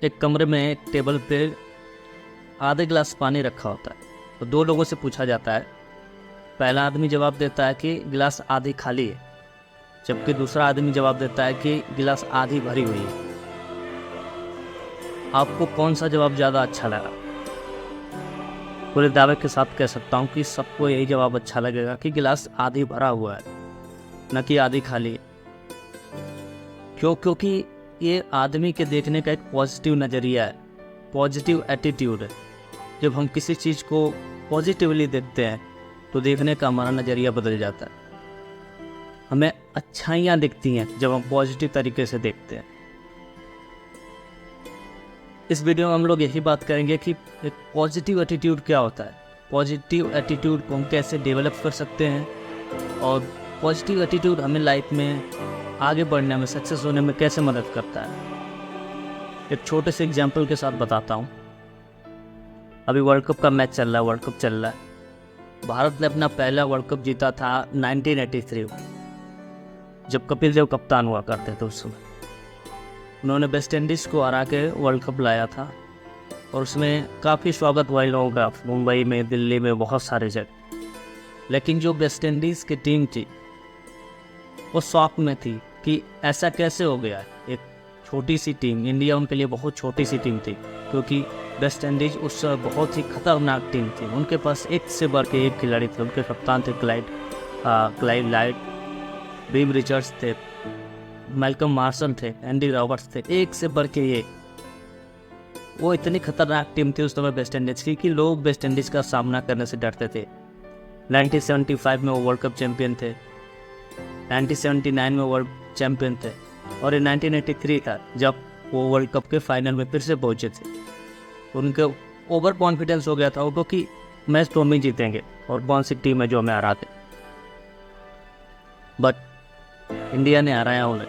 एक कमरे में एक टेबल पे आधे गिलास पानी रखा होता है। तो दो लोगों से पूछा जाता है। पहला आदमी जवाब देता है कि गिलास आधी खाली है, जबकि दूसरा आदमी जवाब देता है कि गिलास आधी भरी हुई है। आपको कौन सा जवाब ज़्यादा अच्छा लगा? पूरे दावे के साथ कह सकता हूँ कि सबको यही जवाब अच्छा लगेगा कि गिलास आधी भरा हुआ है, न कि आधी खाली है। क्यों? क्योंकि ये आदमी के देखने का एक पॉजिटिव नज़रिया है, पॉजिटिव एटीट्यूड है। जब हम किसी चीज़ को पॉजिटिवली देखते हैं तो देखने का हमारा नज़रिया बदल जाता है। हमें अच्छाइयाँ दिखती हैं जब हम पॉजिटिव तरीके से देखते हैं। इस वीडियो में हम लोग यही बात करेंगे कि एक पॉजिटिव एटीट्यूड क्या होता है, पॉजिटिव एटीट्यूड को हम कैसे डेवलप कर सकते हैं, और पॉजिटिव एटीट्यूड हमें लाइफ में आगे बढ़ने में, सक्सेस होने में कैसे मदद करता है। एक छोटे से एग्जाम्पल के साथ बताता हूँ। अभी वर्ल्ड कप का मैच चल रहा है, वर्ल्ड कप चल रहा है। भारत ने अपना पहला वर्ल्ड कप जीता था 1983 में, जब कपिल देव कप्तान हुआ करते थे। उस समय उन्होंने वेस्ट इंडीज़ को हरा के वर्ल्ड कप लाया था, और उसमें काफ़ी स्वागत हुआ लोगों का, मुंबई में, दिल्ली में, बहुत सारे जगह। लेकिन जो वेस्ट इंडीज़ की टीम थी वो शॉक में थी कि ऐसा कैसे हो गया। एक छोटी सी टीम, इंडिया उनके लिए बहुत छोटी सी टीम थी, क्योंकि वेस्ट इंडीज़ उस समय बहुत ही खतरनाक टीम थी। उनके पास एक से बढ़ के एक खिलाड़ी थे। उनके कप्तान थे क्लाइव लाइट, बीम रिचर्ड्स थे, मैल्कम मार्शल थे, एंडी रॉबर्ट्स थे, एक से बढ़ के एक। वो इतनी खतरनाक टीम थी उस समय वेस्ट इंडीज़ की कि लोग वेस्ट इंडीज़ का सामना करने से डरते थे। 1975 में वो वर्ल्ड कप चैंपियन थे, 1979 में वर्ल्ड चैंपियन थे, और ये 1983 था जब वो वर्ल्ड कप के फाइनल में फिर से पहुंचे थे। उनके ओवर कॉन्फिडेंस हो गया था उनको कि मैच तो हम ही जीतेंगे, और कौन सी टीम है जो हमें हराते। बट इंडिया ने हराया उन्हें।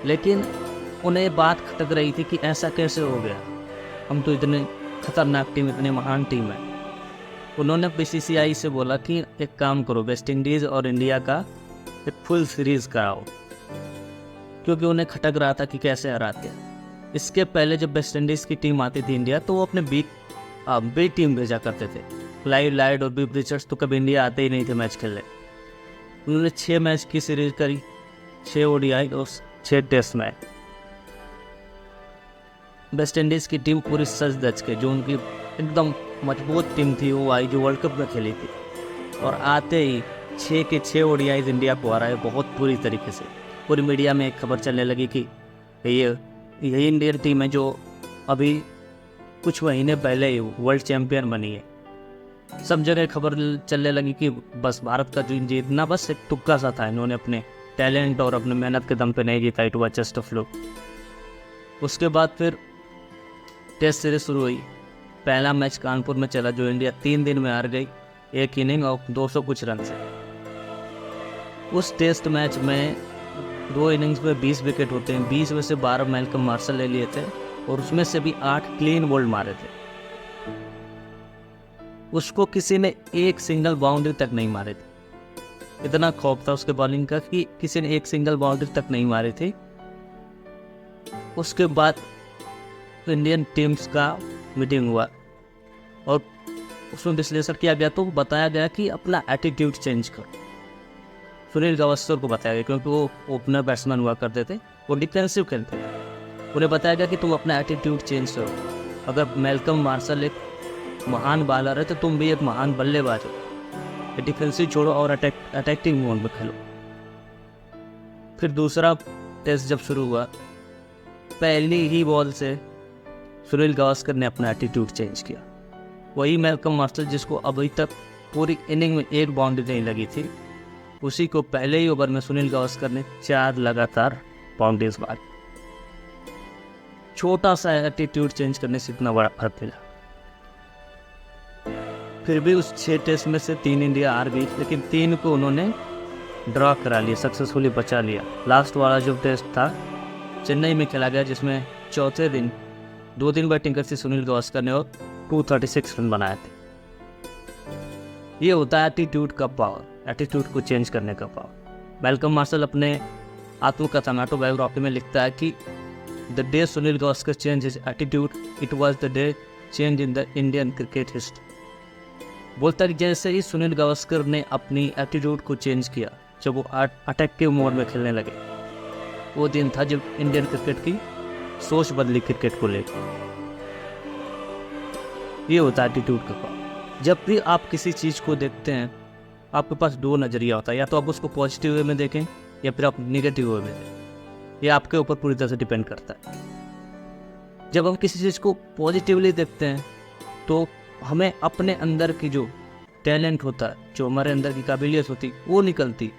लेकिन उन्हें बात खटक रही थी कि ऐसा कैसे हो गया, हम तो इतने खतरनाक टीम, इतने महान टीम है। उन्होंने बीसीसीआई से बोला कि एक काम करो, वेस्ट इंडीज़ और इंडिया का एक फुल सीरीज़ कराओ, क्योंकि उन्हें खटक रहा था कि कैसे हराते हैं। इसके पहले जब वेस्ट इंडीज़ की टीम आती थी इंडिया, तो वो अपने बी टीम भेजा करते थे। क्लाइव लाइट और बीम रिचर्ड्स तो कभी इंडिया आते ही नहीं थे मैच खेलने। उन्होंने 6 मैच की सीरीज करी, 6 ओडीआई और 6 टेस्ट मैच। वेस्ट इंडीज़ की टीम पूरी सज धज के, जो उनकी एकदम मजबूत टीम थी, वो आई, जो वर्ल्ड कप में खेली थी, और आते ही 6 के 6 ओडीआईज इंडिया को हराए बहुत बुरी तरीके से। पूरी मीडिया में एक खबर चलने लगी कि यही इंडियन टीम है जो अभी कुछ महीने पहले ही वर्ल्ड चैंपियन बनी है। सब जगह खबर चलने लगी कि बस भारत का जो जीतना बस एक तुक्का सा था, इन्होंने अपने टैलेंट और अपने मेहनत के दम पे नहीं जीता, it was just a fluke. उसके बाद फिर टेस्ट सीरीज शुरू हुई। पहला मैच कानपुर में चला, जो इंडिया 3 दिन में हार गई, 1 इनिंग और 200 कुछ रन से। उस टेस्ट मैच में 2 इनिंग्स में 20 विकेट होते हैं, 20 में से 12 मैल्कम मार्शल ले लिए थे, और उसमें से भी 8 क्लीन बोल्ड मारे थे। उसको किसी ने एक सिंगल बाउंड्री तक नहीं मारे थे। इतना खौफ था उसके बॉलिंग का कि किसी ने एक सिंगल बाउंड्री तक नहीं मारी थी। उसके बाद इंडियन टीम्स का मीटिंग हुआ, और उसमें विश्लेषण किया गया, तो बताया गया कि अपना एटीट्यूड चेंज करो। सुनील गावस्कर को बताया गया, क्योंकि वो ओपनर बैट्समैन हुआ करते थे, वो डिफेंसिव खेलते थे। उन्हें बताया गया कि तुम अपना एटीट्यूड चेंज करो। अगर मैल्कम मार्शल एक महान बॉलर है, तो तुम भी एक महान बल्लेबाज हो। डिफेंसिव छोड़ो और अटैकिंग मोड में खेलो। फिर दूसरा टेस्ट जब शुरू हुआ, पहली ही बॉल से सुनील गावस्कर ने अपना एटीट्यूड चेंज किया। वही मैल्कम मार्शल जिसको अभी तक पूरी इनिंग में 1 बाउंड्री नहीं लगी थी, उसी को पहले ही ओवर में सुनील गावस्कर ने 4 लगातार बाउंड्रीज मारी। छोटा सा एटीट्यूड चेंज करने से इतना बड़ा फर्क मिला। फिर भी उस 6 टेस्ट में से 3 इंडिया हार गई, लेकिन 3 को उन्होंने ड्रॉ करा लिया, सक्सेसफुली बचा लिया। लास्ट वाला जो टेस्ट था चेन्नई में खेला गया, जिसमें चौथे दिन 2 दिन बैटिंग करती सुनील गावस्कर ने और 236 रन बनाए थे। ये होता है एटीट्यूड का पावर, एटीट्यूड को चेंज करने का पावर। मैल्कम मार्शल अपने आत्मकथा ऑटोबायोग्राफी में लिखता है कि the day Sunil Gavaskar change his attitude, it was the day change in the Indian cricket history. बोलता है जैसे ही सुनील गावस्कर ने अपनी एटीट्यूड को चेंज किया, जब वो अटैकिंग मोड में खेलने लगे, वो दिन था जब इंडियन क्रिकेट की सोच बदली क्रिकेट को लेकर। ये होता है एटीट्यूड का काम। जब भी आप किसी चीज़ को देखते हैं, आपके पास दो नज़रिया होता है, या तो आप उसको पॉजिटिव वे में देखें या फिर आप नेगेटिव वे में देखें। ये आपके ऊपर पूरी तरह से डिपेंड करता है। जब हम किसी चीज़ को पॉजिटिवली देखते हैं तो हमें अपने अंदर की जो टैलेंट होता है, जो हमारे अंदर की काबिलियत होती है, वो निकलती।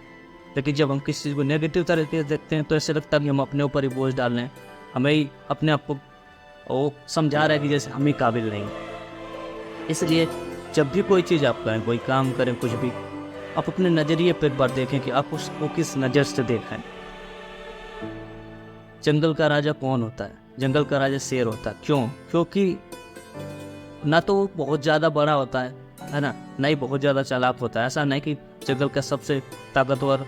लेकिन जब हम किसी चीज़ को नेगेटिव तरीके से देखते हैं तो ऐसे लगता है कि हम अपने ऊपर ही बोझ डाल रहे हैं, हमें ही अपने आप को वो समझा रहा है कि जैसे हम ही काबिल नहीं। इसलिए जब भी कोई चीज़ आप करें, कोई काम करें, कुछ भी, आप अपने नज़रिए पर एक बार देखें कि आप उसको किस नज़र से देखें। जंगल का राजा कौन होता है? जंगल का राजा शेर होता है। क्यों? क्योंकि ना तो वो बहुत ज़्यादा बड़ा होता है ना, ना ही बहुत ज़्यादा चालाक होता है। ऐसा नहीं कि जंगल का सबसे ताकतवर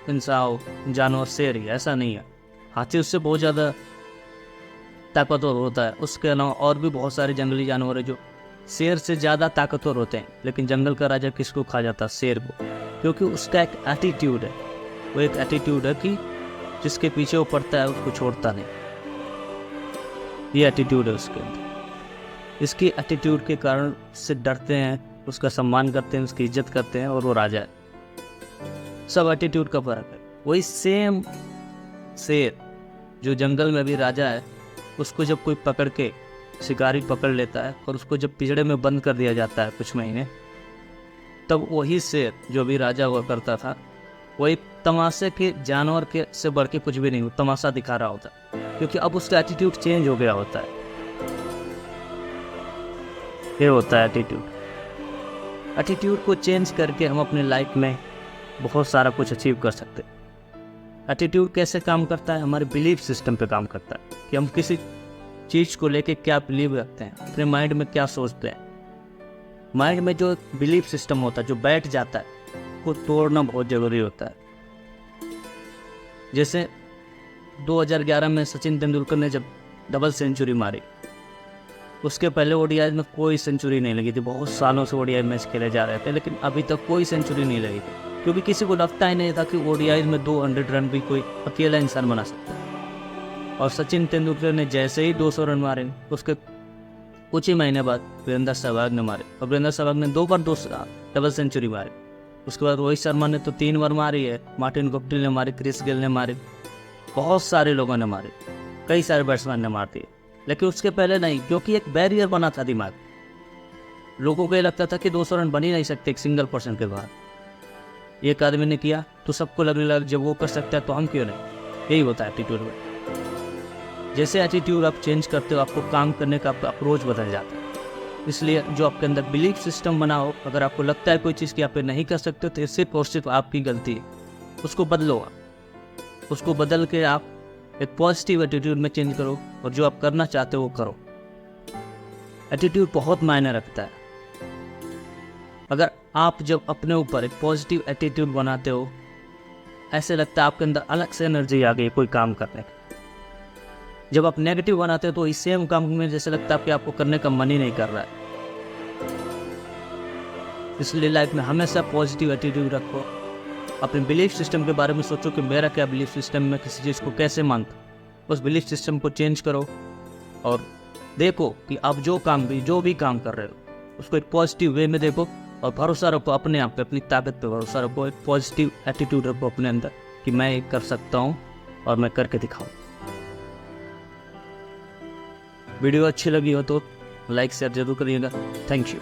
इंसान जानवर शेर ही, ऐसा नहीं है। हाथी उससे बहुत ज़्यादा ताकतवर होता है। उसके अलावा और भी बहुत सारे जंगली जानवर हैं जो शेर से ज़्यादा ताकतवर होते हैं। लेकिन जंगल का राजा किसको खा जाता है? शेर को। क्योंकि उसका एक एटीट्यूड है, वो एक एटीट्यूड है कि जिसके पीछे वो पड़ता है उसको छोड़ता नहीं। ये एटीट्यूड है उसके अंदर। इसकी एटीट्यूड के कारण उससे डरते हैं, उसका सम्मान करते हैं, उसकी इज्जत करते हैं, और वो राजा है। सब एटीट्यूड का फर्क है। वही सेम शेर जो जंगल में भी राजा है, उसको जब कोई पकड़ के शिकारी पकड़ लेता है और उसको जब पिंजड़े में बंद कर दिया जाता है कुछ महीने, तब वही शेर जो भी राजा हुआ करता था, वही तमाशे के जानवर के से बढ़ के कुछ भी नहीं, तमाशा दिखा रहा होता, क्योंकि अब उसका एटीट्यूड चेंज हो गया होता है। ये होता है एटीट्यूड। एटीट्यूड को चेंज करके हम अपने लाइफ में बहुत सारा कुछ अचीव कर सकते हैं। एटीट्यूड कैसे काम करता है? हमारे बिलीफ सिस्टम पे काम करता है कि हम किसी चीज़ को लेके क्या बिलीव रखते हैं, अपने माइंड में क्या सोचते हैं। माइंड में जो बिलीफ सिस्टम होता है, जो बैठ जाता है, को तोड़ना बहुत ज़रूरी होता है। जैसे 2011 में सचिन तेंदुलकर ने जब डबल सेंचुरी मारी, उसके पहले ओडीआई में कोई सेंचुरी नहीं लगी थी। बहुत सालों से ओडीआई मैच खेले जा रहे थे, लेकिन अभी तक कोई सेंचुरी नहीं लगी थी, क्योंकि किसी को लगता ही नहीं था कि ओडीआई में 200 रन भी कोई अकेला इंसान बना सकता है। और सचिन तेंदुलकर ने जैसे ही 200 रन मारे, उसके कुछ ही महीने बाद वीरेंद्र सहवाग ने मारे, और वीरेंद्र सहवाग ने 2 बार डबल सेंचुरी मारी। उसके बाद रोहित शर्मा ने तो 3 बार मारी है, मार्टिन गुप्टिल ने मारी, क्रिस गेल ने मारी, बहुत सारे लोगों ने मारे, कई सारे बैट्समैन ने मार दिए। लेकिन उसके पहले नहीं, क्योंकि एक बैरियर बना था दिमाग। लोगों को ये लगता था कि 200 रन बन ही नहीं सकते एक सिंगल पर्सन के बाद। एक आदमी ने किया तो सबको लगने लगा जब वो कर सकता है तो हम क्यों नहीं। यही होता है एटीट्यूड में। जैसे एटीट्यूड आप चेंज करते हो, आपको काम करने का आपका अप्रोच बदल जाता है। इसलिए जो आपके अंदर बिलीफ सिस्टम बना हो, अगर आपको लगता है कोई चीज़ कि आप नहीं कर सकते तो सिर्फ और सिर्फ आपकी गलती है, उसको बदलो। उसको बदल के आप एक पॉजिटिव एटीट्यूड में चेंज करो, और जो आप करना चाहते हो वो करो। एटीट्यूड बहुत मायने रखता है। अगर आप जब अपने ऊपर एक पॉजिटिव एटीट्यूड बनाते हो, ऐसे लगता है आपके अंदर अलग से एनर्जी आ गई कोई काम करने की। जब आप नेगेटिव बनाते हो तो इस सेम काम में जैसे लगता है कि आपको करने का मन ही नहीं कर रहा है। इसलिए लाइफ में हमेशा पॉजिटिव एटीट्यूड रखो। अपने बिलीफ सिस्टम के बारे में सोचो कि मेरा क्या बिलीफ सिस्टम, में किसी चीज़ को कैसे मानता, उस बिलीफ सिस्टम को चेंज करो और देखो कि आप जो भी काम कर रहे हो उसको एक पॉजिटिव वे में देखो, और भरोसा रखो अपने आप पे, अपनी ताकत पे भरोसा रखो। एक पॉजिटिव एटीट्यूड रखो अपने अंदर कि मैं ये कर सकता हूँ और मैं करके दिखाऊँ। वीडियो अच्छी लगी हो तो लाइक शेयर जरूर करिएगा। Thank you.